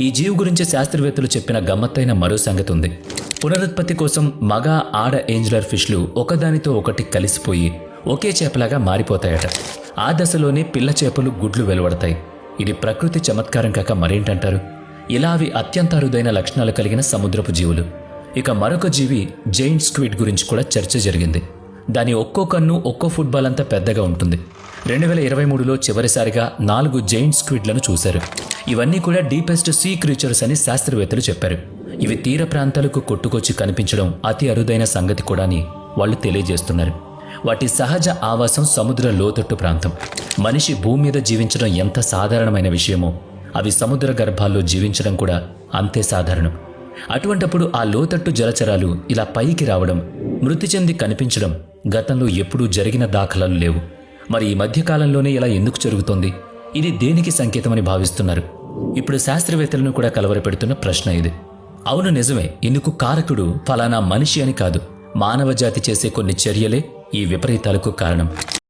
ఈ జీవి గురించి శాస్త్రవేత్తలు చెప్పిన గమ్మత్తైన మరో సంగతి ఉంది. పునరుత్పత్తి కోసం మగ ఆడ ఏంజలర్ ఫిష్లు ఒకదానితో ఒకటి కలిసిపోయి ఒకే చేపలాగా మారిపోతాయట. ఆ దశలోనే పిల్ల చేపలు గుడ్లు వెలువడతాయి. ఇది ప్రకృతి చమత్కారం కాక మరేంటంటారు? ఇలా అవి అత్యంత అరుదైన లక్షణాలు కలిగిన సముద్రపు జీవులు. ఇక మరొక జీవి జైంట్ స్క్విడ్ గురించి కూడా చర్చ జరిగింది. దాని ఒక్కో కన్ను ఒక్కో ఫుట్బాల్ అంతా పెద్దగా ఉంటుంది. 2023లో చివరిసారిగా 4 జైంట్ స్క్విడ్లను చూశారు. ఇవన్నీ కూడా డీపెస్ట్ సీ క్రీచర్స్ అని శాస్త్రవేత్తలు చెప్పారు. ఇవి తీర ప్రాంతాలకు కొట్టుకొచ్చి కనిపించడం అతి అరుదైన సంగతి కూడా అని వాళ్ళు తెలియజేస్తున్నారు. వాటి సహజ ఆవాసం సముద్ర లోతట్టు ప్రాంతం. మనిషి భూమి మీద జీవించడం ఎంత సాధారణమైన విషయమో అవి సముద్ర గర్భాల్లో జీవించడం కూడా అంతే సాధారణం. అటువంటప్పుడు ఆ లోతట్టు జలచరాలు ఇలా పైకి రావడం, మృతి చెంది కనిపించడం గతంలో ఎప్పుడూ జరిగిన దాఖలాలు లేవు. మరి ఈ మధ్యకాలంలోనే ఇలా ఎందుకు జరుగుతోంది? ఇది దేనికి సంకేతమని భావిస్తున్నారు? ఇప్పుడు శాస్త్రవేత్తలను కూడా కలవరపెడుతున్న ప్రశ్న ఇది. అవును, నిజమే. ఇందుకు కారకుడు ఫలానా మనిషి అని కాదు, మానవ జాతి చేసే కొన్ని చర్యలే ఈ విపరీతాలకు కారణం.